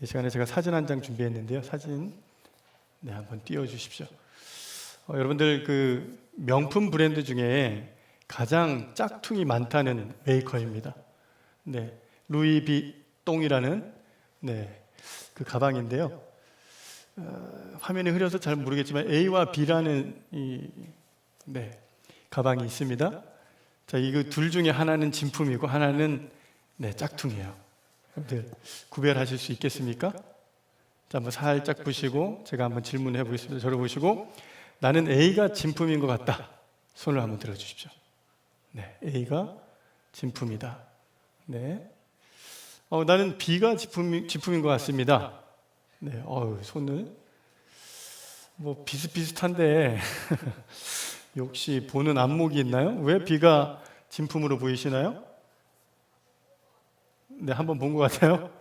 이 시간에 제가 사진 한 장 준비했는데요. 사진 한번 띄워주십시오. 여러분들 그 명품 브랜드 중에 가장 짝퉁이 많다는 메이커입니다. 루이비통이라는 그 가방인데요. 화면이 흐려서 잘 모르겠지만 A와 B라는 가방이 있습니다. 자, 이거 둘 중에 하나는 진품이고 하나는 짝퉁이에요. 여러분들 구별하실 수 있겠습니까? 자, 한번 살짝 보시고 제가 한번 질문해 보겠습니다. 저를 보시고 나는 A가 진품인 것 같다. 손을 한번 들어 주십시오. A가 진품이다. 나는 B가 진품인 것 같습니다. 손을 뭐 비슷비슷한데 역시 보는 안목이 있나요? 왜 B가 진품으로 보이시나요? 한번 본 것 같아요.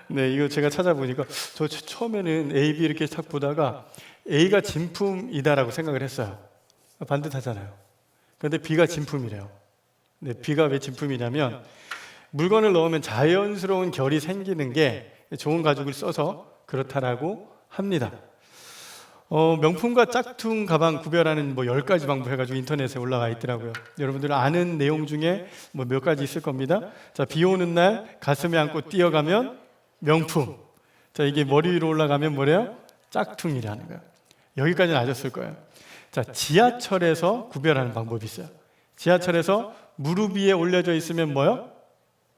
이거 제가 찾아보니까 저 처음에는 A, B 이렇게 딱 보다가 A가 진품이다라고 생각을 했어요. 반듯하잖아요. 그런데 B가 진품이래요. B가 왜 진품이냐면 물건을 넣으면 자연스러운 결이 생기는 게 좋은 가죽을 써서 그렇다라고 합니다. 명품과 짝퉁 가방 구별하는 10가지 방법 해가지고 인터넷에 올라가 있더라고요. 여러분들 아는 내용 중에 몇 가지 있을 겁니다. 자, 비 오는 날 가슴에 안고 뛰어가면 명품. 자, 이게 머리 위로 올라가면 뭐래요? 짝퉁이라는 거예요. 여기까지는 아셨을 거예요. 자, 지하철에서 구별하는 방법이 있어요. 지하철에서 무릎 위에 올려져 있으면 뭐요?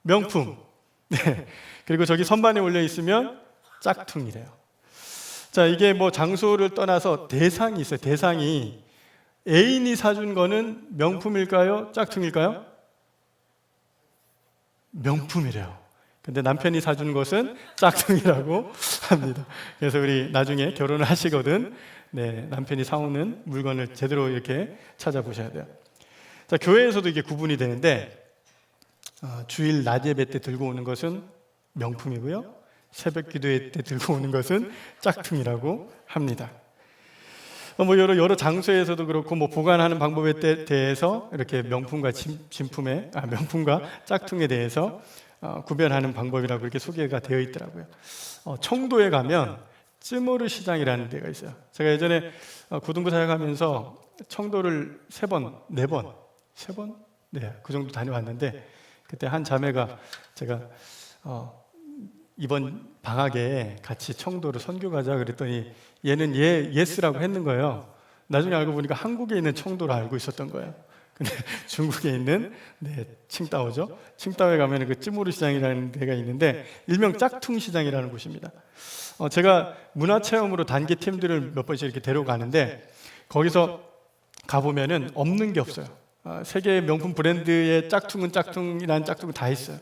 명품. 그리고 저기 선반에 올려 있으면 짝퉁이래요. 자, 이게 장소를 떠나서 대상이 있어요. 대상이 애인이 사준 거는 명품일까요? 짝퉁일까요? 명품이래요. 근데 남편이 사준 것은 짝퉁이라고 합니다. 그래서 우리 나중에 결혼을 하시거든 남편이 사오는 물건을 제대로 이렇게 찾아보셔야 돼요. 자, 교회에서도 이게 구분이 되는데 주일 낮 예배 때 들고 오는 것은 명품이고요. 새벽 기도회 때 들고 오는 것은 짝퉁이라고 합니다. 여러 장소에서도 그렇고 보관하는 방법에 대해서 이렇게 명품과 명품과 짝퉁에 대해서 구별하는 방법이라고 이렇게 소개가 되어 있더라고요. 청도에 가면 찌모르 시장이라는 데가 있어요. 제가 예전에 고등부 사역하면서 청도를 3번, 4번, 3번? 그 정도 다녀왔는데 그때 한 자매가 제가 이번 방학에 같이 청도로 선교 가자 그랬더니 얘는 예스라고 했는 거예요. 나중에 알고 보니까 한국에 있는 청도를 알고 있었던 거예요. 근데 중국에 있는 칭다오죠. 칭다오에 가면 그 찌모르 시장이라는 데가 있는데 일명 짝퉁 시장이라는 곳입니다. 제가 문화체험으로 단기 팀들을 몇 번씩 이렇게 데려가는데 거기서 가보면은 없는 게 없어요. 세계 명품 브랜드의 짝퉁이라는 짝퉁은 다 있어요.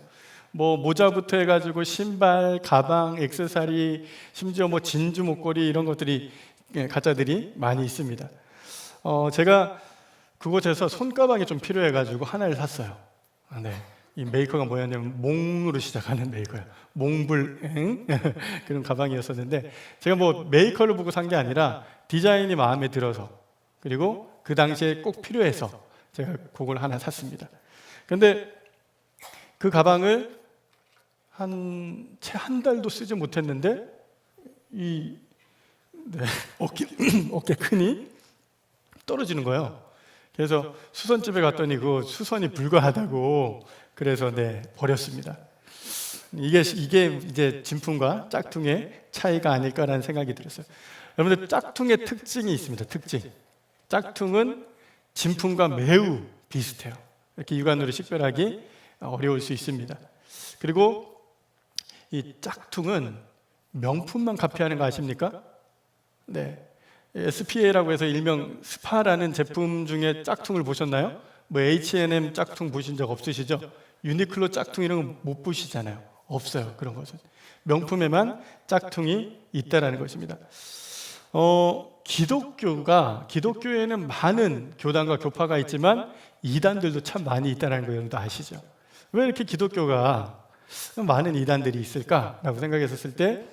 모자부터 해가지고 신발, 가방, 액세서리, 심지어 진주 목걸이 이런 것들이 가짜들이 많이 있습니다. 제가 그곳에서 손가방이 좀 필요해가지고 하나를 샀어요. 이 메이커가 뭐였냐면 몽으로 시작하는 메이커예요. 몽불 그런 가방이었었는데 제가 메이커를 보고 산 게 아니라 디자인이 마음에 들어서 그리고 그 당시에 꼭 필요해서 제가 그걸 하나 샀습니다. 그런데 그 가방을 채 한 달도 쓰지 못했는데 어깨 끈이 떨어지는 거예요. 그래서 수선집에 갔더니 그 수선이 불가하다고 그래서 버렸습니다. 이게 이제 진품과 짝퉁의 차이가 아닐까라는 생각이 들었어요. 여러분들 짝퉁의 특징이 있습니다. 특징. 짝퉁은 진품과 매우 비슷해요. 이렇게 육안으로 식별하기 어려울 수 있습니다. 그리고 이 짝퉁은 명품만 카피하는 거 아십니까? SPA라고 해서 일명 스파라는 제품 중에 짝퉁을 보셨나요? H&M 짝퉁 보신 적 없으시죠? 유니클로 짝퉁 이런 거 못 보시잖아요. 없어요. 그런 것은. 명품에만 짝퉁이 있다라는 것입니다. 기독교에는 많은 교단과 교파가 있지만 이단들도 참 많이 있다는 거 여러분도 아시죠? 왜 이렇게 기독교가 많은 이단들이 있을까라고 생각했었을 때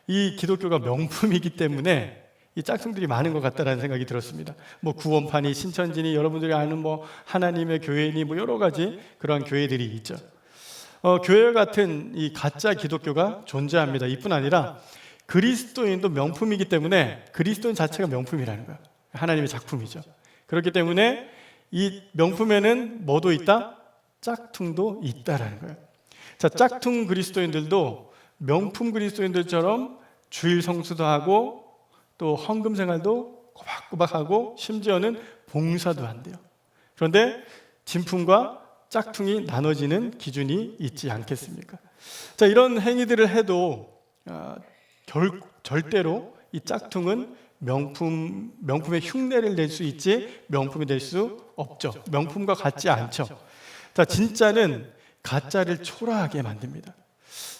이 기독교가 명품이기 때문에 이 짝퉁들이 많은 것 같다라는 생각이 들었습니다. 구원파니, 신천지니, 여러분들이 아는 하나님의 교회니 여러 가지 그러한 교회들이 있죠. 교회 같은 이 가짜 기독교가 존재합니다. 이뿐 아니라 그리스도인도 명품이기 때문에 그리스도인 자체가 명품이라는 거예요. 하나님의 작품이죠. 그렇기 때문에 이 명품에는 뭐도 있다? 짝퉁도 있다라는 거예요. 자, 짝퉁 그리스도인들도 명품 그리스도인들처럼 주일 성수도 하고 또 헌금 생활도 꼬박꼬박하고 심지어는 봉사도 한대요. 그런데 진품과 짝퉁이 나눠지는 기준이 있지 않겠습니까? 자, 이런 행위들을 해도 절대로 이 짝퉁은 명품의 흉내를 낼 수 있지 명품이 될 수 없죠. 명품과 같지 않죠. 자, 진짜는 가짜를 초라하게 만듭니다.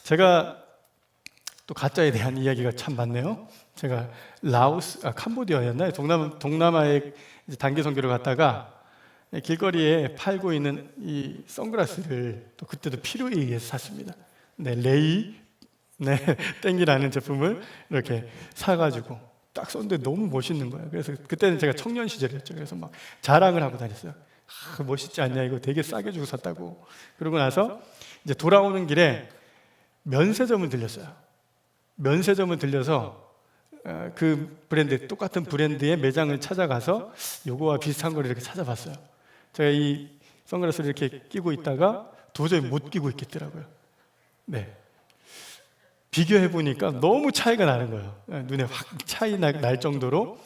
제가 또 가짜에 대한 이야기가 참 많네요. 제가 캄보디아였나요? 동남아에 단기 선교를 갔다가 길거리에 팔고 있는 이 선글라스를 또 그때도 필요에 의해서 샀습니다. 네, 레이 땡기라는 제품을 이렇게 사가지고 딱 썼는데 너무 멋있는 거예요. 그래서 그때는 제가 청년 시절이었죠. 그래서 막 자랑을 하고 다녔어요. 멋있지 않냐, 이거 되게 싸게 주고 샀다고. 그러고 나서 이제 돌아오는 길에 면세점을 들렸어요. 면세점을 들려서 그 브랜드, 똑같은 브랜드의 매장을 찾아가서 요거와 비슷한 걸 이렇게 찾아봤어요. 제가 이 선글라스를 이렇게 끼고 있다가 도저히 못 끼고 있겠더라고요. 네. 비교해 보니까 너무 차이가 나는 거예요. 눈에 확 차이 날 정도로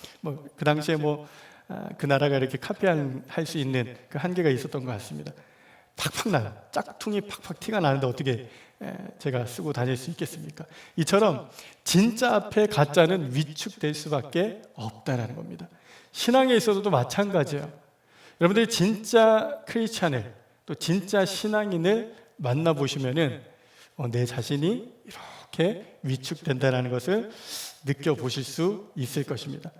그 당시에 그 나라가 이렇게 카피할 수 있는 그 한계가 있었던 것 같습니다. 팍팍 나요. 짝퉁이 팍팍 티가 나는데 어떻게 제가 쓰고 다닐 수 있겠습니까? 이처럼 진짜 앞에 가짜는 위축될 수밖에 없다는 겁니다. 신앙에 있어서도 마찬가지예요. 여러분들이 진짜 크리스찬을 또 진짜 신앙인을 만나보시면은 내 자신이 이렇게 위축된다는 것을 느껴보실 수 있을 것입니다.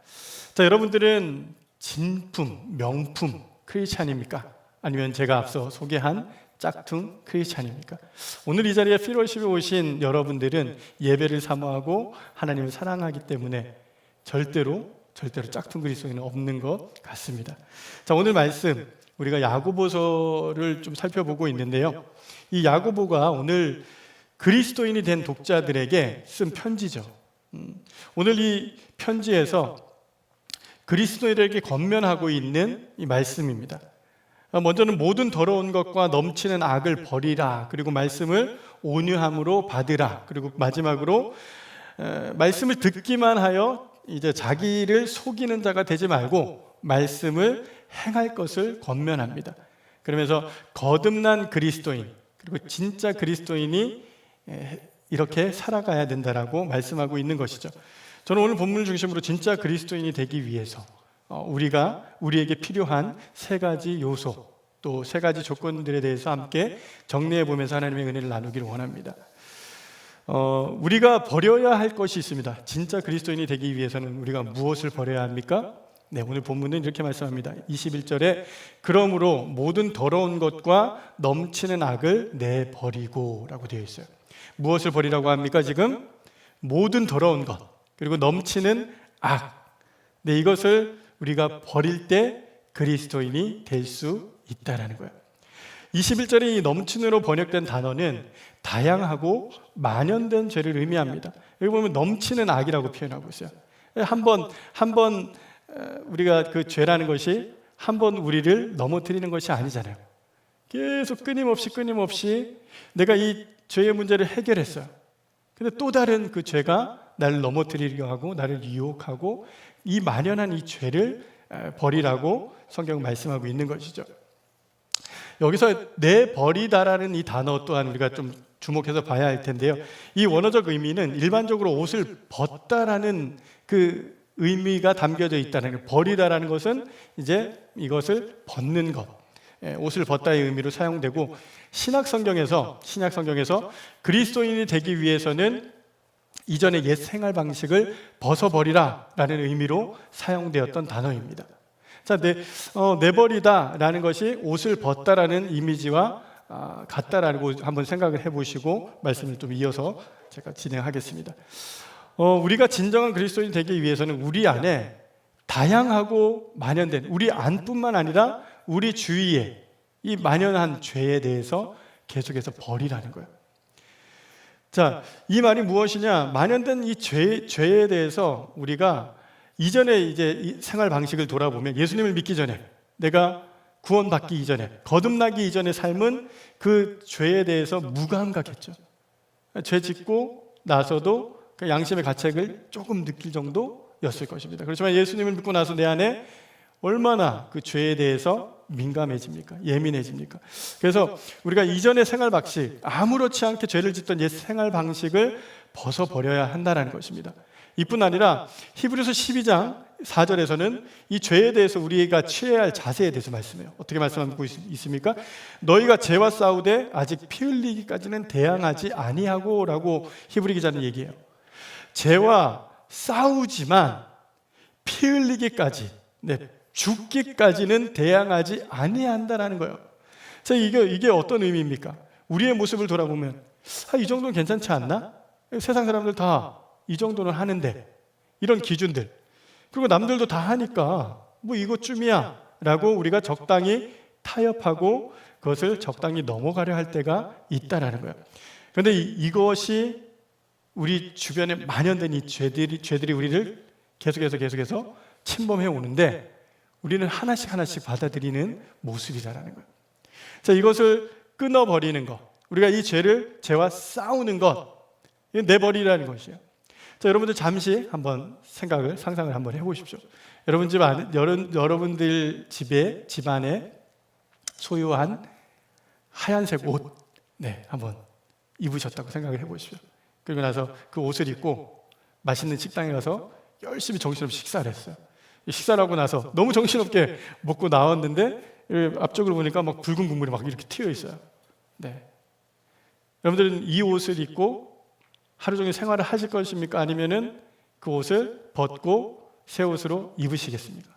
자, 여러분들은 진품, 명품 크리스찬입니까? 아니면 제가 앞서 소개한 짝퉁 크리스찬입니까? 오늘 이 자리에 필요십에 오신 여러분들은 예배를 사모하고 하나님을 사랑하기 때문에 절대로 짝퉁 그리스도인은 없는 것 같습니다. 자, 오늘 말씀 우리가 야고보서를 좀 살펴보고 있는데요. 이 야고보가 오늘 그리스도인이 된 독자들에게 쓴 편지죠. 오늘 이 편지에서 그리스도인에게 권면하고 있는 이 말씀입니다. 먼저는 모든 더러운 것과 넘치는 악을 버리라. 그리고 말씀을 온유함으로 받으라. 그리고 마지막으로 말씀을 듣기만 하여 이제 자기를 속이는 자가 되지 말고 말씀을 행할 것을 권면합니다. 그러면서 거듭난 그리스도인 그리고 진짜 그리스도인이 이렇게 살아가야 된다라고 말씀하고 있는 것이죠. 저는 오늘 본문을 중심으로 진짜 그리스도인이 되기 위해서 우리에게 필요한 세 가지 요소 또 세 가지 조건들에 대해서 함께 정리해 보면서 하나님의 은혜를 나누기를 원합니다. 우리가 버려야 할 것이 있습니다. 진짜 그리스도인이 되기 위해서는 우리가 무엇을 버려야 합니까? 네, 오늘 본문은 이렇게 말씀합니다. 21절에 그러므로 모든 더러운 것과 넘치는 악을 내버리고 라고 되어 있어요. 무엇을 버리라고 합니까? 지금 모든 더러운 것 그리고 넘치는 악. 네, 이것을 우리가 버릴 때 그리스도인이 될 수 있다라는 거예요. 21절에 이 넘친으로 번역된 단어는 다양하고 만연된 죄를 의미합니다. 여기 보면 넘치는 악이라고 표현하고 있어요. 한번 우리가 그 죄라는 것이 한번 우리를 넘어뜨리는 것이 아니잖아요. 계속 끊임없이 내가 이 죄의 문제를 해결했어요. 근데 또 다른 그 죄가 나를 넘어뜨리려 하고 나를 유혹하고 이 만연한 이 죄를 버리라고 성경은 말씀하고 있는 것이죠. 여기서 내버리다라는 이 단어 또한 우리가 좀 주목해서 봐야 할 텐데요. 이 원어적 의미는 일반적으로 옷을 벗다라는 그 의미가 담겨져 있다는 거예요. 버리다라는 것은 이제 이것을 벗는 것, 옷을 벗다의 의미로 사용되고 신약 성경에서 그리스도인이 되기 위해서는 이전의 옛 생활 방식을 벗어버리라라는 의미로 사용되었던 단어입니다. 자, 내버리다라는 것이 옷을 벗다라는 이미지와 같다라고 한번 생각을 해보시고 말씀을 좀 이어서 제가 진행하겠습니다. 우리가 진정한 그리스도인이 되기 위해서는 우리 안에 다양하고 만연된 우리 안뿐만 아니라 우리 주위에 이 만연한 죄에 대해서 계속해서 버리라는 거예요. 자, 이 말이 무엇이냐? 만연된 이 죄에 대해서 우리가 이전에 이제 이 생활 방식을 돌아보면 예수님을 믿기 전에, 내가 구원받기 이전에, 거듭나기 이전의 삶은 그 죄에 대해서 무감각했죠. 죄 짓고 나서도 그 양심의 가책을 조금 느낄 정도였을 것입니다. 그렇지만 예수님을 믿고 나서 내 안에 얼마나 그 죄에 대해서 민감해집니까? 예민해집니까? 그래서 우리가 이전의 생활 방식, 아무렇지 않게 죄를 짓던 옛 생활 방식을 벗어버려야 한다는 것입니다. 이뿐 아니라 히브리서 12장 4절에서는 이 죄에 대해서 우리가 취해야 할 자세에 대해서 말씀해요. 어떻게 말씀하고 있습니까? 너희가 죄와 싸우되 아직 피 흘리기까지는 대항하지 아니하고 라고 히브리 기자는 얘기해요. 죄와 싸우지만 피 흘리기까지, 죽기까지는 대항하지 아니한다라는 거예요. 자, 이게 어떤 의미입니까? 우리의 모습을 돌아보면 이 정도는 괜찮지 않나? 세상 사람들 다 이 정도는 하는데, 이런 기준들, 그리고 남들도 다 하니까 뭐 이것쯤이야 라고 우리가 적당히 타협하고 그것을 적당히 넘어가려 할 때가 있다라는 거예요. 그런데 이것이 우리 주변에 만연된 이 죄들이 우리를 계속해서 침범해 오는데, 우리는 하나씩 받아들이는 모습이라는 거예요. 자, 이것을 끊어버리는 것, 우리가 이 죄와 싸우는 것, 이건 내버리라는 것이에요. 자, 여러분들 잠시 한번 상상을 한번 해보십시오. 여러분들 집안에 소유한 하얀색 옷, 한번 입으셨다고 생각을 해보십시오. 그리고 나서 그 옷을 입고 맛있는 식당에 가서 열심히 정신없이 식사를 했어요. 식사를 하고 나서 너무 정신없게 먹고 나왔는데 앞쪽을 보니까 막 붉은 국물이 막 이렇게 튀어 있어요. 여러분들은 이 옷을 입고 하루 종일 생활을 하실 것입니까? 아니면은 그 옷을 벗고 새 옷으로 입으시겠습니까?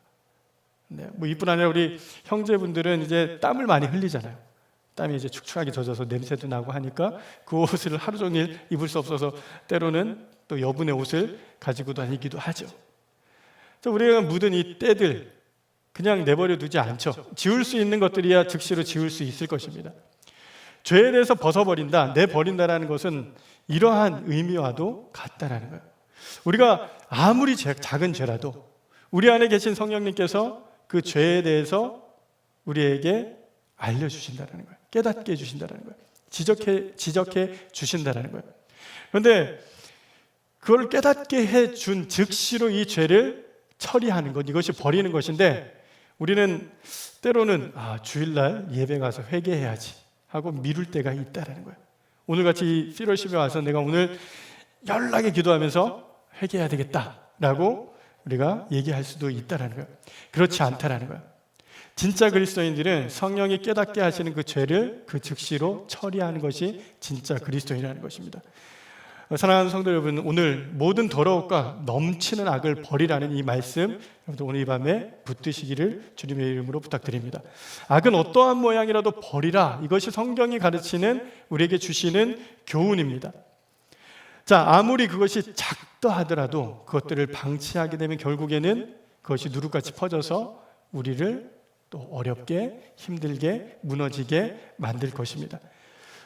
뭐 이뿐 아니라 우리 형제분들은 이제 땀을 많이 흘리잖아요. 땀이 이제 축축하게 젖어서 냄새도 나고 하니까 그 옷을 하루 종일 입을 수 없어서 때로는 또 여분의 옷을 가지고 다니기도 하죠. 우리가 묻은 이 때들 그냥 내버려 두지 않죠. 지울 수 있는 것들이야 즉시로 지울 수 있을 것입니다. 죄에 대해서 벗어버린다, 내버린다라는 것은 이러한 의미와도 같다라는 거예요. 우리가 아무리 작은 죄라도 우리 안에 계신 성령님께서 그 죄에 대해서 우리에게 알려주신다는 거예요. 깨닫게 해주신다는 거예요. 지적해 주신다는 거예요. 그런데 그걸 깨닫게 해준 즉시로 이 죄를 처리하는 것, 이것이 버리는 것인데, 우리는 때로는 주일날 예배 가서 회개해야지 하고 미룰 때가 있다는 거예요. 오늘같이 1월 10일 와서 내가 오늘 연락에 기도하면서 회개해야 되겠다라고 우리가 얘기할 수도 있다는 거예요. 그렇지 않다라는 거예요. 진짜 그리스도인들은 성령이 깨닫게 하시는 그 죄를 그 즉시로 처리하는 것이 진짜 그리스도인이라는 것입니다. 사랑하는 성도 여러분, 오늘 모든 더러움과 넘치는 악을 버리라는 이 말씀, 여러분들 오늘 이 밤에 붙드시기를 주님의 이름으로 부탁드립니다. 악은 어떠한 모양이라도 버리라. 이것이 성경이 가르치는 우리에게 주시는 교훈입니다. 자, 아무리 그것이 작다 하더라도 그것들을 방치하게 되면 결국에는 그것이 누룩같이 퍼져서 우리를 또 어렵게, 힘들게, 무너지게 만들 것입니다.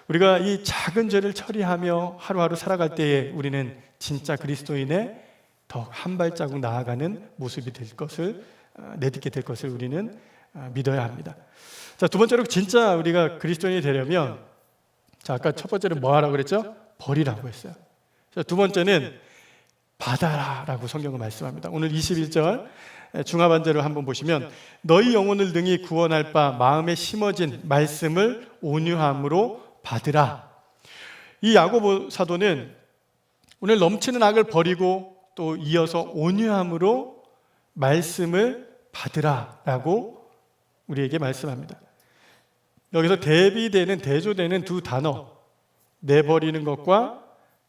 우리가 이 작은 죄를 처리하며 하루하루 살아갈 때에 우리는 진짜 그리스도인의 더 한 발자국 나아가는 모습이 될 것을, 내딛게 될 것을 우리는 믿어야 합니다. 자, 두 번째로 진짜 우리가 그리스도인이 되려면, 자, 아까 첫 번째는 뭐 하라고 그랬죠? 버리라고 했어요. 자, 두 번째는 받아라라고 성경은 말씀합니다. 오늘 21절 중하반절을 한번 보시면, 너희 영혼을 능히 구원할 바 마음에 심어진 말씀을 온유함으로 받으라. 이 야고보 사도는 오늘 넘치는 악을 버리고 또 이어서 온유함으로 말씀을 받으라라고 우리에게 말씀합니다. 여기서 대비되는, 대조되는 두 단어, 내버리는 것과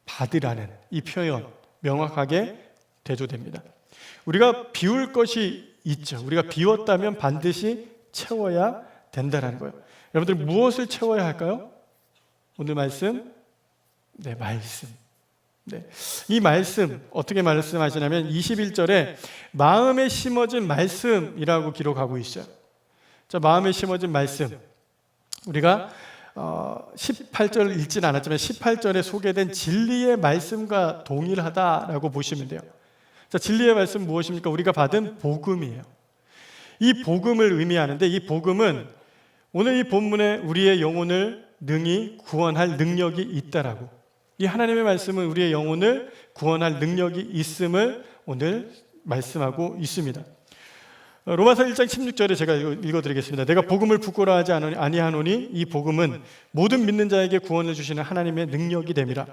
받으라는 이 표현 명확하게 대조됩니다. 우리가 비울 것이 있죠. 우리가 비웠다면 반드시 채워야 된다는 거예요. 여러분들 무엇을 채워야 할까요? 오늘 말씀, 말씀. 이 말씀 어떻게 말씀하시냐면 21절에 마음에 심어진 말씀이라고 기록하고 있어요. 자, 마음에 심어진 말씀. 우리가 18절 읽지는 않았지만 18절에 소개된 진리의 말씀과 동일하다라고 보시면 돼요. 자, 진리의 말씀 무엇입니까? 우리가 받은 복음이에요. 이 복음을 의미하는데, 이 복음은 오늘 이 본문에 우리의 영혼을 능히 구원할 능력이 있다라고, 이 하나님의 말씀은 우리의 영혼을 구원할 능력이 있음을 오늘 말씀하고 있습니다. 로마서 1장 16절에 제가 읽어드리겠습니다. 내가 복음을 부끄러워하지 아니하노니 이 복음은 모든 믿는 자에게 구원을 주시는 하나님의 능력이 됨이라.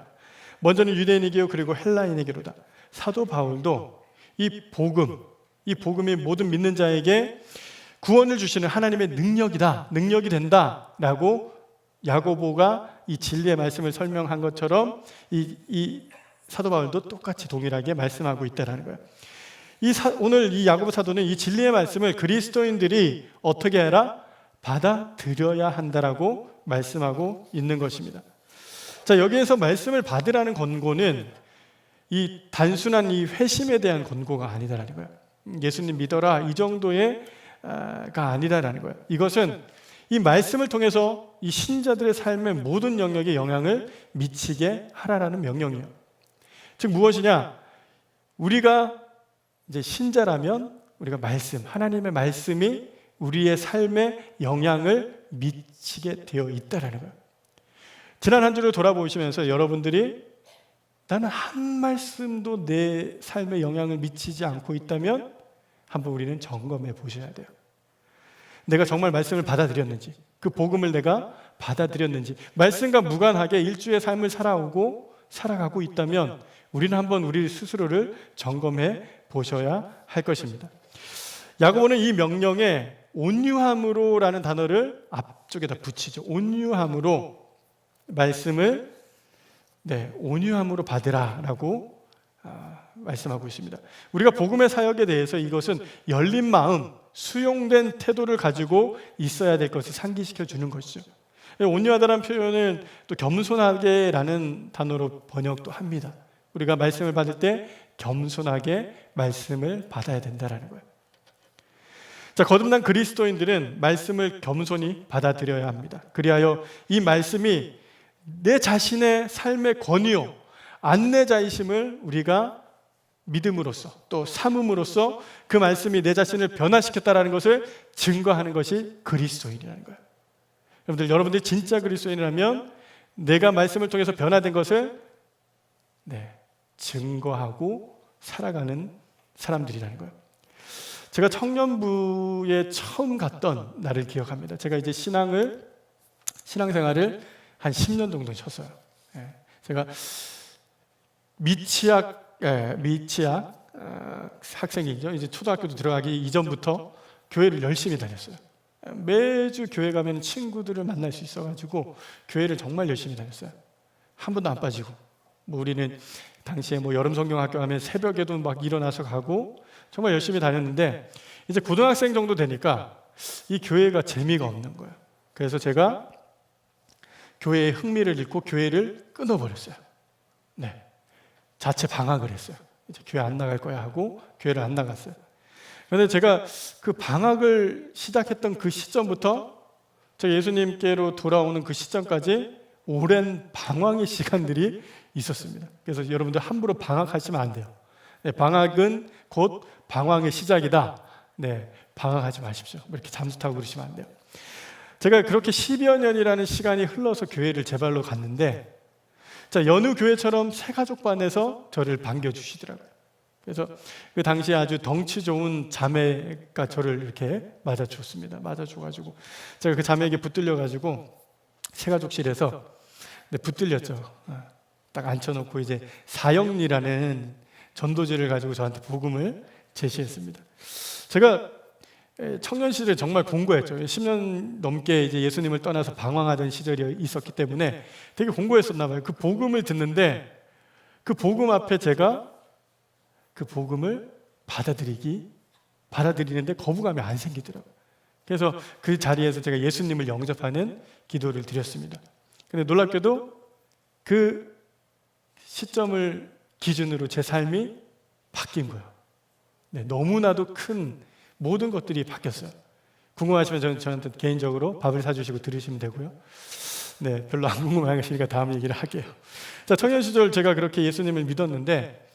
먼저는 유대인에게요 그리고 헬라인에게로다. 사도 바울도 이 복음이 모든 믿는 자에게 구원을 주시는 하나님의 능력이다, 능력이 된다라고 야고보가 이 진리의 말씀을 설명한 것처럼 이 사도 바울도 똑같이 동일하게 말씀하고 있다라는 거예요. 오늘 이 야고보 사도는 이 진리의 말씀을 그리스도인들이 어떻게 해라? 받아들여야 한다라고 말씀하고 있는 것입니다. 자, 여기에서 말씀을 받으라는 권고는 이 단순한 이 회심에 대한 권고가 아니다라는 거예요. 예수님 믿어라 이 정도가 아니다라는 거예요. 이것은 이 말씀을 통해서 이 신자들의 삶의 모든 영역에 영향을 미치게 하라라는 명령이에요. 즉 무엇이냐? 우리가 이제 신자라면 우리가 하나님의 말씀이 우리의 삶에 영향을 미치게 되어 있다라는 거예요. 지난 한 주를 돌아보시면서 여러분들이 나는 한 말씀도 내 삶에 영향을 미치지 않고 있다면 한번 우리는 점검해 보셔야 돼요. 내가 정말 말씀을 받아들였는지, 그 복음을 내가 받아들였는지, 말씀과 무관하게 일주의 삶을 살아가고 있다면 우리는 한번 우리 스스로를 점검해 보셔야 할 것입니다. 야고보는 이 명령에 온유함으로라는 단어를 앞쪽에다 붙이죠. 온유함으로 말씀을 온유함으로 받으라라고 말씀하고 있습니다. 우리가 복음의 사역에 대해서 이것은 열린 마음, 수용된 태도를 가지고 있어야 될 것을 상기시켜 주는 것이죠. 온유하다라는 표현을 또 겸손하게라는 단어로 번역도 합니다. 우리가 말씀을 받을 때 겸손하게 말씀을 받아야 된다라는 거예요. 자, 거듭난 그리스도인들은 말씀을 겸손히 받아들여야 합니다. 그리하여 이 말씀이 내 자신의 삶의 권위요, 안내자이심을 우리가 믿음으로써 또 삼음으로써 그 말씀이 내 자신을 변화시켰다라는 것을 증거하는 것이 그리스도인이라는 거예요. 여러분들이 진짜 그리스도인이라면 내가 말씀을 통해서 변화된 것을 증거하고 살아가는 사람들이라는 거예요. 제가 청년부에 처음 갔던 날을 기억합니다. 제가 이제 신앙생활을 한 10년 정도 쳤어요. 제가 미취학 학생이죠. 이제 초등학교도 들어가기 이전부터 교회를 열심히 다녔어요. 매주 교회 가면 친구들을 만날 수 있어가지고 교회를 정말 열심히 다녔어요. 한 번도 안 빠지고. 우리는 당시에 여름 성경학교 하면 새벽에도 막 일어나서 가고 정말 열심히 다녔는데 이제 고등학생 정도 되니까 이 교회가 재미가 없는 거예요. 그래서 제가 교회에 흥미를 잃고 교회를 끊어버렸어요. 자체 방학을 했어요. 이제 교회 안 나갈 거야 하고 교회를 안 나갔어요. 그런데 제가 그 방학을 시작했던 그 시점부터 제가 예수님께로 돌아오는 그 시점까지 오랜 방황의 시간들이 있었습니다. 그래서 여러분들 함부로 방학하시면 안 돼요. 방학은 곧 방황의 시작이다. 방학하지 마십시오. 이렇게 잠수 타고 그러시면 안 돼요. 제가 그렇게 10여 년이라는 시간이 흘러서 교회를 제 발로 갔는데 여느 교회처럼 새가족반에서 저를 반겨주시더라고요. 그래서 그 당시에 아주 덩치 좋은 자매가 저를 이렇게 맞아주었습니다. 맞아줘가지고 제가 그 자매에게 붙들려가지고 새가족실에서 붙들렸죠. 딱 앉혀놓고 이제 사형리라는 전도지를 가지고 저한테 복음을 제시했습니다. 제가 청년 시절에 정말 공고했죠. 10년 넘게 이제 예수님을 떠나서 방황하던 시절이 있었기 때문에 되게 공고했었나 봐요. 그 복음을 듣는데 그 복음 앞에 제가 그 복음을 받아들이는데 거부감이 안 생기더라고요. 그래서 그 자리에서 제가 예수님을 영접하는 기도를 드렸습니다. 근데 놀랍게도 그 시점을 기준으로 제 삶이 바뀐 거예요. 너무나도 큰 모든 것들이 바뀌었어요. 궁금하시면 저한테 개인적으로 밥을 사주시고 들으시면 되고요. 네, 별로 안 궁금하시니까 다음 얘기를 할게요. 자, 청년 시절 제가 그렇게 예수님을 믿었는데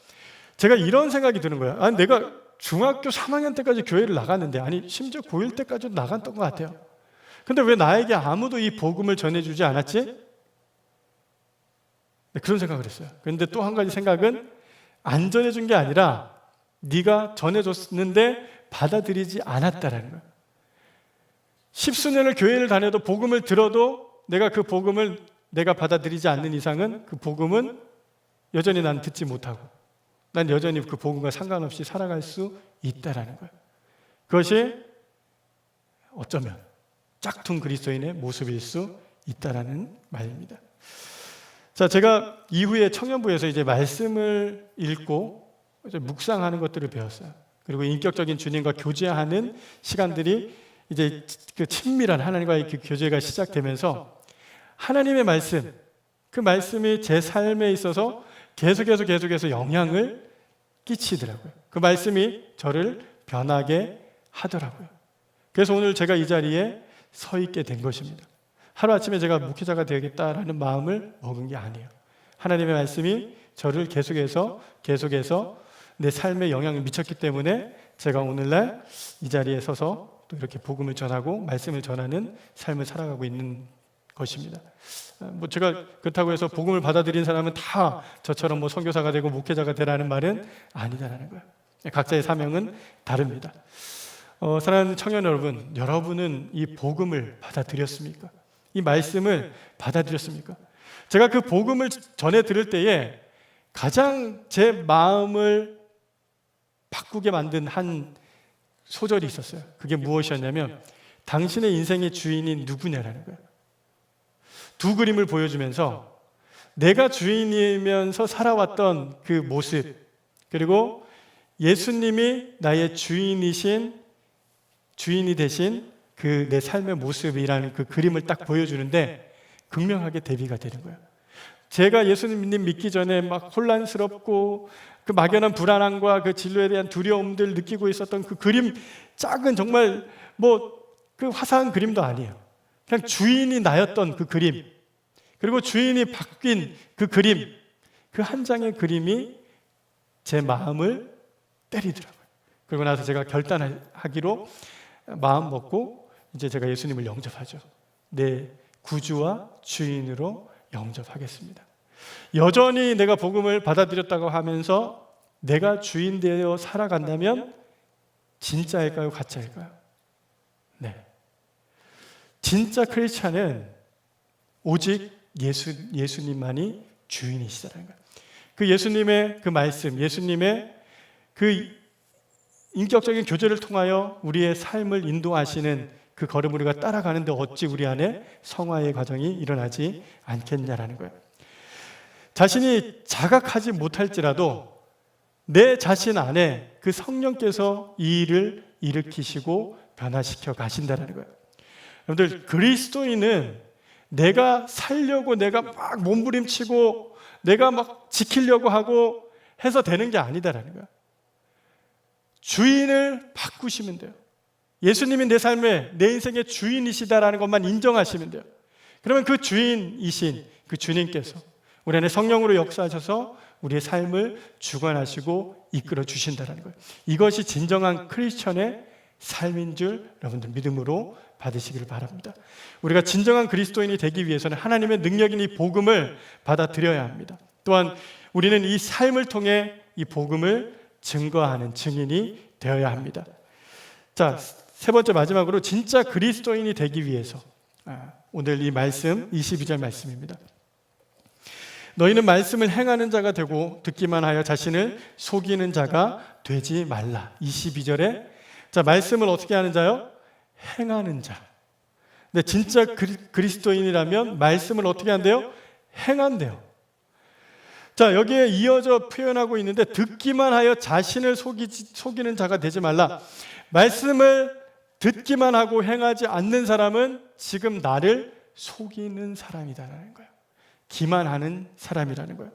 제가 이런 생각이 드는 거예요. 아니, 내가 중학교 3학년 때까지 교회를 나갔는데, 아니 심지어 고1 때까지도 나갔던 것 같아요. 근데 왜 나에게 아무도 이 복음을 전해주지 않았지? 네, 그런 생각을 했어요. 그런데 또 한 가지 생각은 안 전해준 게 아니라 네가 전해줬는데 받아들이지 않았다라는 거예요. 십수년을 교회를 다녀도 복음을 들어도 내가 그 복음을 내가 받아들이지 않는 이상은 그 복음은 여전히 난 듣지 못하고 난 여전히 그 복음과 상관없이 살아갈 수 있다라는 거예요. 그것이 어쩌면 짝퉁 그리스도인의 모습일 수 있다라는 말입니다. 자, 제가 이후에 청년부에서 이제 말씀을 읽고 이제 묵상하는 것들을 배웠어요. 그리고 인격적인 주님과 교제하는 시간들이 이제 그 친밀한 하나님과의 그 교제가 시작되면서 하나님의 말씀, 그 말씀이 제 삶에 있어서 계속해서 영향을 끼치더라고요. 그 말씀이 저를 변하게 하더라고요. 그래서 오늘 제가 이 자리에 서 있게 된 것입니다. 하루아침에 제가 목회자가 되겠다라는 마음을 먹은 게 아니에요. 하나님의 말씀이 저를 계속해서 내 삶에 영향을 미쳤기 때문에 제가 오늘날 이 자리에 서서 또 이렇게 복음을 전하고 말씀을 전하는 삶을 살아가고 있는 것입니다. 뭐 제가 그렇다고 해서 복음을 받아들인 사람은 다 저처럼 뭐 선교사가 되고 목회자가 되라는 말은 아니다라는 거예요. 각자의 사명은 다릅니다. 사랑하는 청년 여러분, 여러분은 이 복음을 받아들였습니까? 이 말씀을 받아들였습니까? 제가 그 복음을 전해 들을 때에 가장 제 마음을 바꾸게 만든 한 소절이 있었어요. 그게 무엇이었냐면 당신의 인생의 주인이 누구냐라는 거예요. 두 그림을 보여주면서 내가 주인이면서 살아왔던 그 모습, 그리고 예수님이 나의 주인이 되신 그 내 삶의 모습이라는 그 그림을 딱 보여주는데 극명하게 대비가 되는 거예요. 제가 예수님 믿기 전에 막 혼란스럽고 그 막연한 불안함과 그 진로에 대한 두려움들 느끼고 있었던 그 그림, 작은 정말 뭐 그 화사한 그림도 아니에요. 그냥 주인이 나였던 그 그림, 그리고 주인이 바뀐 그 그림, 그 한 장의 그림이 제 마음을 때리더라고요. 그리고 나서 제가 결단하기로 마음 먹고 이제 제가 예수님을 영접하죠. 내 구주와 주인으로 영접하겠습니다. 여전히 내가 복음을 받아들였다고 하면서 내가 주인 되어 살아간다면 진짜일까요? 가짜일까요? 네. 진짜 크리스찬은 오직 예수님만이 주인이시다는 거예요. 그 예수님의 그 말씀, 예수님의 그 인격적인 교제를 통하여 우리의 삶을 인도하시는 그 걸음을 우리가 따라가는데 어찌 우리 안에 성화의 과정이 일어나지 않겠냐라는 거예요. 자신이 자각하지 못할지라도 내 자신 안에 그 성령께서 이 일을 일으키시고 변화시켜 가신다는 거예요. 여러분들, 그리스도인은 내가 살려고 내가 막 몸부림치고 내가 막 지키려고 하고 해서 되는 게 아니다라는 거예요. 주인을 바꾸시면 돼요. 예수님이 내 삶의, 내 인생의 주인이시다라는 것만 인정하시면 돼요. 그러면 그 주인이신 그 주님께서 우리 안에 성령으로 역사하셔서 우리의 삶을 주관하시고 이끌어 주신다는 거예요. 이것이 진정한 크리스천의 삶인 줄 여러분들 믿음으로 받으시기를 바랍니다. 우리가 진정한 그리스도인이 되기 위해서는 하나님의 능력인 이 복음을 받아들여야 합니다. 또한 우리는 이 삶을 통해 이 복음을 증거하는 증인이 되어야 합니다. 자, 세 번째 마지막으로 진짜 그리스도인이 되기 위해서 오늘 이 말씀 22절 말씀입니다. 너희는 말씀을 행하는 자가 되고 듣기만 하여 자신을 속이는 자가 되지 말라. 22절에 자, 말씀을 어떻게 하는 자요? 행하는 자. 근데 진짜 그리스도인이라면 말씀을 어떻게 한대요? 행한대요. 자, 여기에 이어져 표현하고 있는데 듣기만 하여 자신을 속이는 자가 되지 말라. 말씀을 듣기만 하고 행하지 않는 사람은 지금 나를 속이는 사람이다라는 거예요. 기만하는 사람이라는 거예요.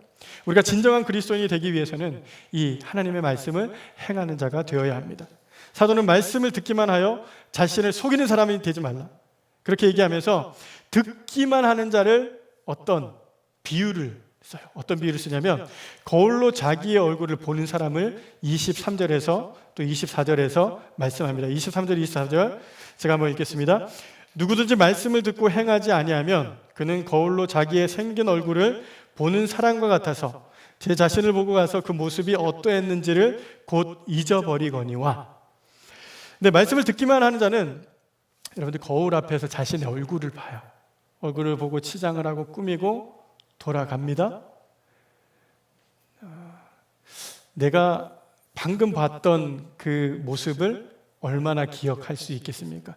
우리가 진정한 그리스도인이 되기 위해서는 이 하나님의 말씀을 행하는 자가 되어야 합니다. 사도는 말씀을 듣기만 하여 자신을 속이는 사람이 되지 말라. 그렇게 얘기하면서 듣기만 하는 자를 어떤 비유를 써요. 어떤 비유를 쓰냐면 거울로 자기의 얼굴을 보는 사람을 23절에서 또 24절에서 말씀합니다. 23절, 24절 제가 한번 읽겠습니다. 누구든지 말씀을 듣고 행하지 아니하면 그는 거울로 자기의 생긴 얼굴을 보는 사람과 같아서 제 자신을 보고 가서 그 모습이 어떠했는지를 곧 잊어버리거니와. 근데 말씀을 듣기만 하는 자는 여러분들 거울 앞에서 자신의 얼굴을 봐요. 얼굴을 보고 치장을 하고 꾸미고 돌아갑니다. 내가 방금 봤던 그 모습을 얼마나 기억할 수 있겠습니까?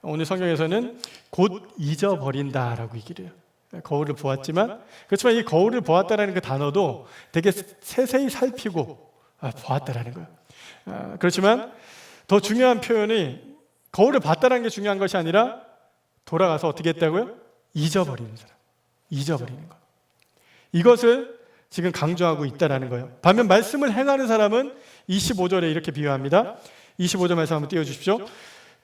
오늘 성경에서는 곧 잊어버린다라고 얘기를 해요. 거울을 보았지만, 그렇지만 이 거울을 보았다라는 그 단어도 되게 세세히 살피고 보았다라는 거예요. 그렇지만 더 중요한 표현이 거울을 봤다라는 게 중요한 것이 아니라 돌아가서 어떻게 했다고요? 잊어버리는 사람. 잊어버리는 것. 이것을 지금 강조하고 있다라는 거예요. 반면 말씀을 행하는 사람은 25절에 이렇게 비유합니다. 25절 말씀 한번 띄워주십시오.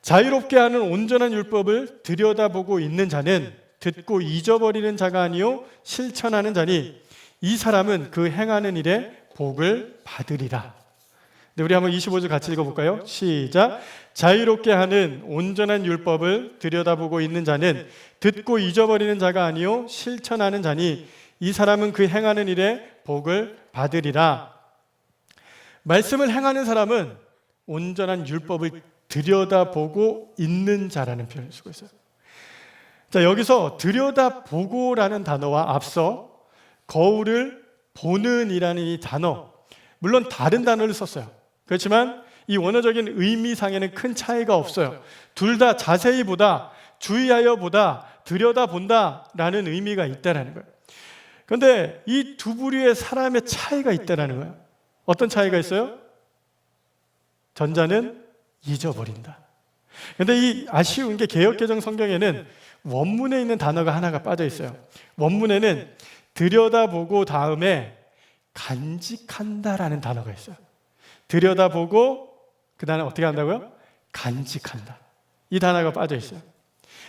자유롭게 하는 온전한 율법을 들여다보고 있는 자는 듣고 잊어버리는 자가 아니요 실천하는 자니 이 사람은 그 행하는 일에 복을 받으리라. 네, 우리 한번 25절 같이 읽어볼까요? 시작. 자유롭게 하는 온전한 율법을 들여다보고 있는 자는 듣고 잊어버리는 자가 아니요 실천하는 자니 이 사람은 그 행하는 일에 복을 받으리라. 말씀을 행하는 사람은 온전한 율법을 들여다보고 있는 자라는 표현을 쓰고 있어요. 자, 여기서 들여다보고라는 단어와 앞서 거울을 보는 이라는 이 단어, 물론 다른 단어를 썼어요. 그렇지만 이 원어적인 의미상에는 큰 차이가 없어요. 둘 다 자세히 보다, 주의하여 보다, 들여다본다라는 의미가 있다라는 거예요. 그런데 이 두 부류의 사람의 차이가 있다라는 거예요. 어떤 차이가 있어요? 전자는 잊어버린다. 그런데 이 아쉬운 게 개역개정 성경에는 원문에 있는 단어가 하나가 빠져 있어요. 원문에는 들여다보고 다음에 간직한다라는 단어가 있어요. 들여다보고 그 다음에 어떻게 한다고요? 간직한다. 이 단어가 빠져 있어요.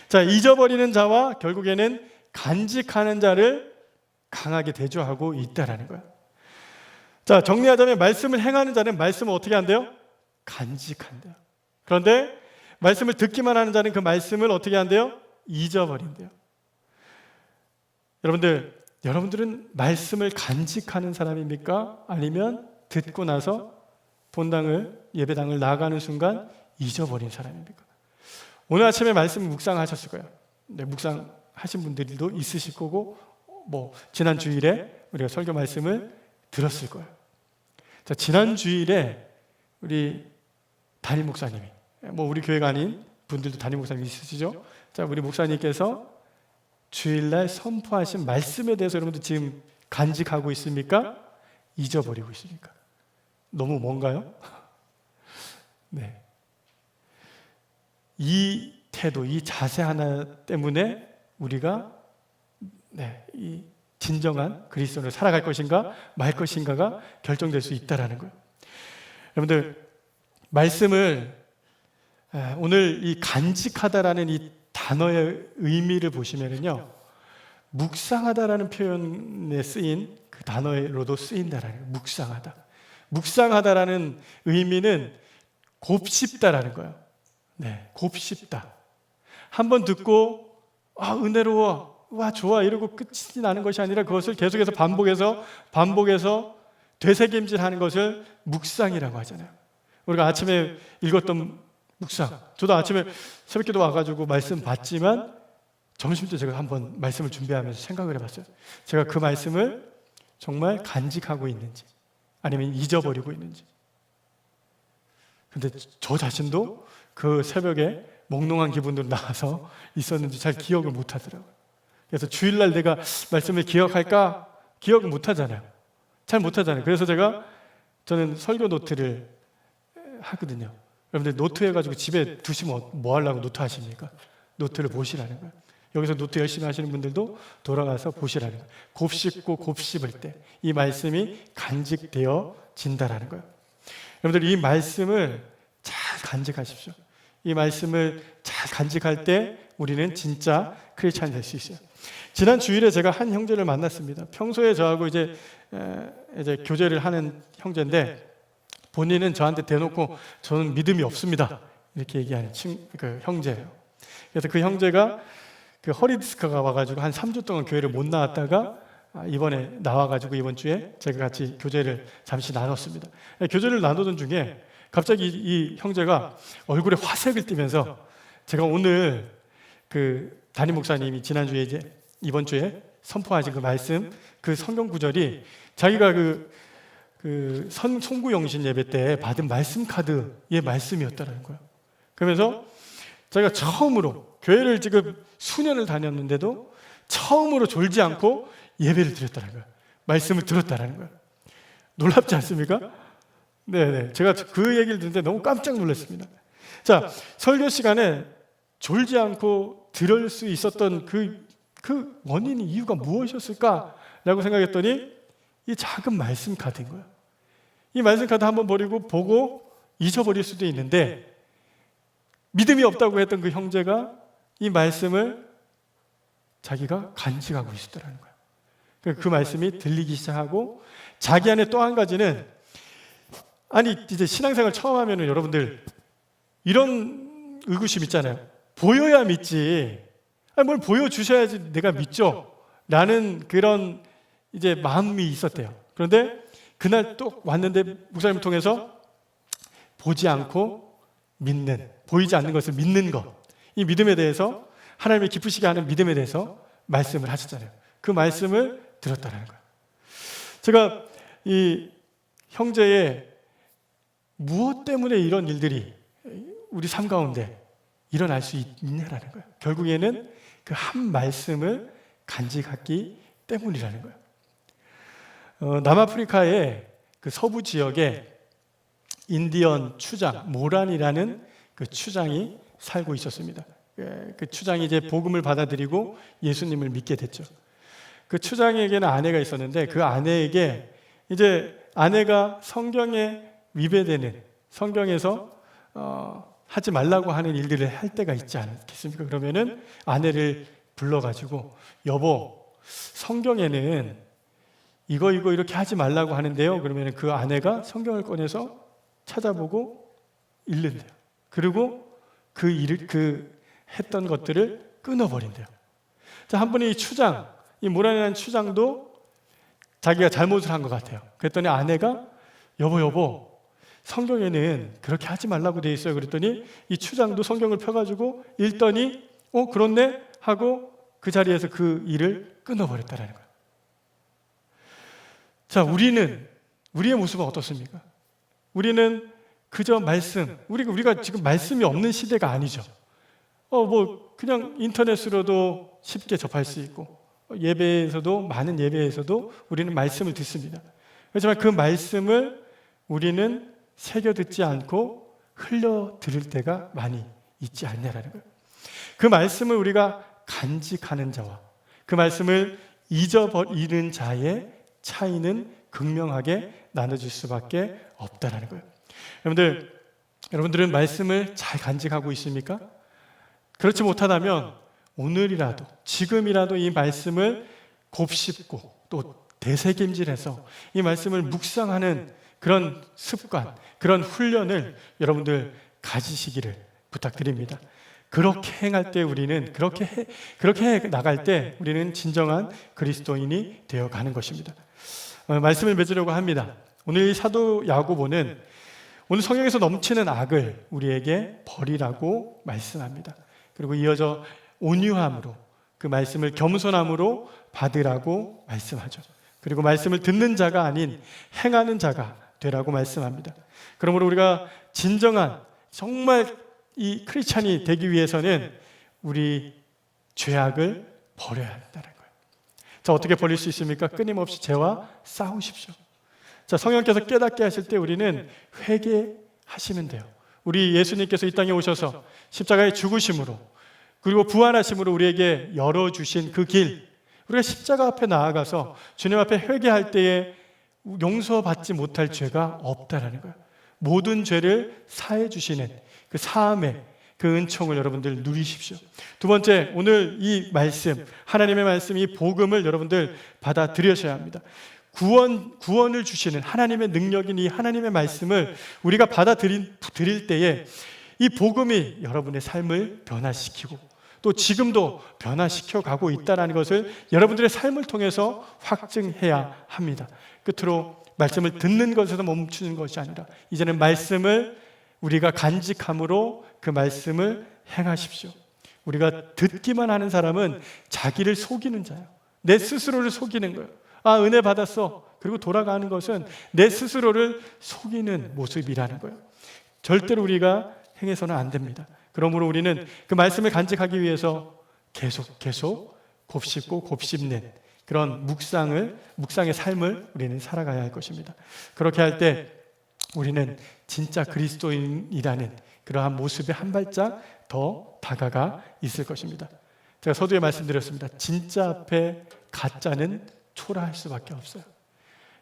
자, 잊어버리는 자와 결국에는 간직하는 자를 강하게 대조하고 있다라는 거예요. 자, 정리하자면 말씀을 행하는 자는 말씀을 어떻게 한대요? 간직한대요. 그런데 말씀을 듣기만 하는 자는 그 말씀을 어떻게 한대요? 잊어버린대요. 여러분들은 말씀을 간직하는 사람입니까? 아니면 듣고 나서 본당을, 예배당을 나가는 순간 잊어버린 사람입니까? 오늘 아침에 말씀 묵상하셨을 거예요. 네, 묵상하신 분들도 있으실 거고, 지난 주일에 우리가 설교 말씀을 들었을 거예요. 자, 지난 주일에 우리 담임 목사님이, 우리 교회가 아닌 분들도 담임 목사님 있으시죠? 자, 우리 목사님께서 주일날 선포하신 말씀에 대해서 여러분들 지금 간직하고 있습니까? 잊어버리고 있습니까? 너무 뭔가요? 네. 이 태도, 이 자세 하나 때문에 우리가 이 진정한 그리스도를 살아갈 것인가 말 것인가가 결정될 수 있다라는 거예요. 여러분들, 말씀을 오늘 이 간직하다라는 이 단어의 의미를 보시면은요, 묵상하다라는 표현에 쓰인 그 단어로도 쓰인다라는 거예요. 묵상하다. 묵상하다라는 의미는 곱씹다라는 거예요. 네, 곱씹다. 한번 듣고 은혜로워, 와 좋아 이러고 끝이 나는 것이 아니라 그것을 계속해서 반복해서 되새김질하는 것을 묵상이라고 하잖아요. 우리가 아침에 읽었던 묵상, 저도 아침에 새벽기도 와가지고 말씀 봤지만 점심 때 제가 한번 말씀을 준비하면서 생각을 해봤어요. 제가 그 말씀을 정말 간직하고 있는지 아니면 잊어버리고 있는지. 근데 저 자신도 그 새벽에 몽롱한 기분으로 나와서 있었는지 잘 기억을 못하더라고요. 그래서 주일날 내가 말씀을 기억할까? 기억을 못하잖아요. 잘 못하잖아요. 그래서 저는 설교 노트를 하거든요. 여러분들 노트 해가지고 집에 두시면 뭐 하려고 노트 하십니까? 노트를 보시라는 거예요. 여기서 노트 열심히 하시는 분들도 돌아가서 보시라는 거예요. 곱씹고 곱씹을 때 이 말씀이 간직되어진다라는 거예요. 여러분들, 이 말씀을 잘 간직하십시오. 이 말씀을 잘 간직할 때 우리는 진짜 크리스찬이 될 수 있어요. 지난 주일에 제가 한 형제를 만났습니다. 평소에 저하고 이제 교제를 하는 형제인데 본인은 저한테 대놓고 저는 믿음이 없습니다 이렇게 얘기하는 그 형제예요. 그래서 그 형제가 그 허리 디스크가 와가지고 한 3주 동안 교회를 못 나왔다가 이번에 나와가지고 이번 주에 제가 같이 교제를 잠시 나눴습니다. 교제를 나누던 중에 갑자기 이 형제가 얼굴에 화색을 띠면서 제가 오늘 그 담임 목사님이 지난주에 이번 주에 선포하신 그 말씀, 그 성경 구절이 자기가 그 송구영신 예배 때 받은 말씀 카드의 말씀이었다는 거예요. 그러면서 제가 처음으로 교회를 지금 수년을 다녔는데도 처음으로 졸지 않고 예배를 드렸다는 거예요. 말씀을 들었다는 거예요. 놀랍지 않습니까? 네네. 제가 그 얘기를 듣는데 너무 깜짝 놀랐습니다. 자, 설교 시간에 졸지 않고 들을 수 있었던 그 원인이 이유가 무엇이었을까라고 생각했더니 이 작은 말씀 카드인 거예요. 이 말씀 카드 한번 보고 잊어버릴 수도 있는데 믿음이 없다고 했던 그 형제가 이 말씀을 자기가 간직하고 있었다는 거예요. 그 말씀이 들리기 시작하고 자기 안에 또 한 가지는 아니 이제 신앙생활 처음 하면은 여러분들 이런 의구심 있잖아요. 보여야 믿지. 뭘 보여주셔야지 내가 믿죠. 라는 그런 이제 마음이 있었대요. 그런데 그날 또 왔는데 목사님을 통해서 보지 않고 믿는, 보이지 않는 것을 믿는 것, 이 믿음에 대해서 하나님의 기쁘시게 하는 믿음에 대해서 말씀을 하셨잖아요. 그 말씀을 들었다는 거예요. 제가 이 형제의 무엇 때문에 이런 일들이 우리 삶 가운데 일어날 수 있냐라는 거예요. 결국에는 그 한 말씀을 간직했기 때문이라는 거예요. 남아프리카의 그 서부 지역에 인디언 추장 모란이라는 그 추장이 살고 있었습니다. 그 추장이 이제 복음을 받아들이고 예수님을 믿게 됐죠. 그 추장에게는 아내가 있었는데 그 아내에게 이제 아내가 성경에 위배되는 성경에서 하지 말라고 하는 일들을 할 때가 있지 않겠습니까? 그러면은 아내를 불러가지고 여보 성경에는 이거 이렇게 하지 말라고 하는데요. 그러면은 그 아내가 성경을 꺼내서 찾아보고 읽는대요. 그리고 그 했던 것들을 끊어버린대요. 자, 한 분이 이 모란이라는 추장도 자기가 잘못을 한 것 같아요. 그랬더니 아내가 여보 성경에는 그렇게 하지 말라고 돼 있어요. 그랬더니 이 추장도 성경을 펴가지고 읽더니 그렇네 하고 그 자리에서 그 일을 끊어버렸다는 거예요. 자, 우리의 모습은 어떻습니까? 우리는 그저 말씀, 우리가 지금 말씀이 없는 시대가 아니죠. 그냥 인터넷으로도 쉽게 접할 수 있고 예배에서도 많은 예배에서도 우리는 말씀을 듣습니다. 하지만 그 말씀을 우리는 새겨 듣지 않고 흘려 들을 때가 많이 있지 않냐라는 거예요. 그 말씀을 우리가 간직하는 자와 그 말씀을 잊어버리는 자의 차이는 극명하게 나눠질 수밖에 없다라는 거예요. 여러분들은 말씀을 잘 간직하고 있습니까? 그렇지 못하다면 오늘이라도 지금이라도 이 말씀을 곱씹고 또 되새김질해서 이 말씀을 묵상하는 그런 습관, 그런 훈련을 여러분들 가지시기를 부탁드립니다. 그렇게 행할 때 우리는 그렇게 해 나갈 때 우리는 진정한 그리스도인이 되어가는 것입니다. 말씀을 맺으려고 합니다. 오늘 이 사도 야고보는 오늘 성경에서 넘치는 악을 우리에게 버리라고 말씀합니다. 그리고 이어져 온유함으로 그 말씀을 겸손함으로 받으라고 말씀하죠. 그리고 말씀을 듣는 자가 아닌 행하는 자가 되라고 말씀합니다. 그러므로 우리가 진정한 정말 이 크리스찬이 되기 위해서는 우리 죄악을 버려야 한다는 거예요. 자, 어떻게 버릴 수 있습니까? 끊임없이 죄와 싸우십시오. 자, 성령께서 깨닫게 하실 때 우리는 회개하시면 돼요. 우리 예수님께서 이 땅에 오셔서 십자가의 죽으심으로 그리고 부활하심으로 우리에게 열어주신 그 길, 우리가 십자가 앞에 나아가서 주님 앞에 회개할 때에 용서받지 못할 죄가 없다라는 거예요. 모든 죄를 사해 주시는 그 사함의 그 은총을 여러분들 누리십시오. 두 번째, 오늘 이 말씀, 하나님의 말씀, 이 복음을 여러분들 받아들여셔야 합니다. 구원을 주시는 하나님의 능력인 이 하나님의 말씀을 우리가 받아들일 때에 이 복음이 여러분의 삶을 변화시키고 또 지금도 변화시켜 가고 있다는 것을 여러분들의 삶을 통해서 확증해야 합니다. 끝으로 말씀을 듣는 것에서 멈추는 것이 아니라 이제는 말씀을 우리가 간직함으로 그 말씀을 행하십시오. 우리가 듣기만 하는 사람은 자기를 속이는 자예요. 내 스스로를 속이는 거예요. 아, 은혜 받았어. 그리고 돌아가는 것은 내 스스로를 속이는 모습이라는 거예요. 절대로 우리가 행해서는 안 됩니다. 그러므로 우리는 그 말씀을 간직하기 위해서 계속 곱씹고 곱씹는 그런 묵상의 삶을 우리는 살아가야 할 것입니다. 그렇게 할 때 우리는 진짜 그리스도인이라는 그러한 모습에 한 발짝 더 다가가 있을 것입니다. 제가 서두에 말씀드렸습니다. 진짜 앞에 가짜는 초라할 수밖에 없어요.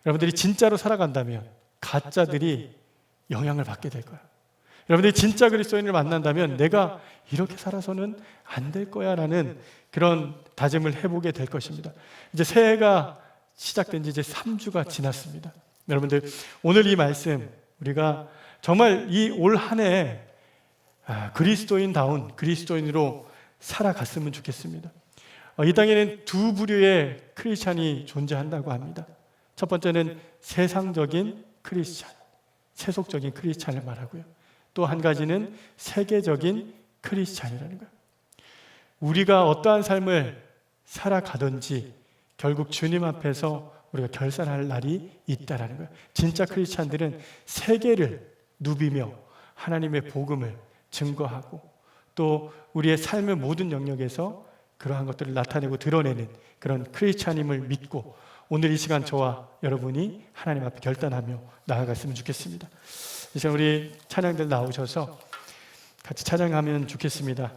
여러분들이 진짜로 살아간다면 가짜들이 영향을 받게 될 거예요. 여러분들이 진짜 그리스도인을 만난다면 내가 이렇게 살아서는 안 될 거야 라는 그런 다짐을 해보게 될 것입니다. 이제 새해가 시작된 지 이제 3주가 지났습니다. 여러분들 오늘 이 말씀 우리가 정말 이 올 한 해 그리스도인다운 그리스도인으로 살아갔으면 좋겠습니다. 이 땅에는 두 부류의 크리스찬이 존재한다고 합니다. 첫 번째는 세상적인 크리스찬, 세속적인 크리스찬을 말하고요. 또 한 가지는 세계적인 크리스찬이라는 거예요. 우리가 어떠한 삶을 살아가든지 결국 주님 앞에서 우리가 결산할 날이 있다라는 거예요. 진짜 크리스찬들은 세계를 누비며 하나님의 복음을 증거하고 또 우리의 삶의 모든 영역에서 그러한 것들을 나타내고 드러내는 그런 크리스찬임을 믿고 오늘 이 시간 저와 여러분이 하나님 앞에 결단하며 나아갔으면 좋겠습니다. 이제 우리 찬양들 나오셔서 같이 찬양하면 좋겠습니다.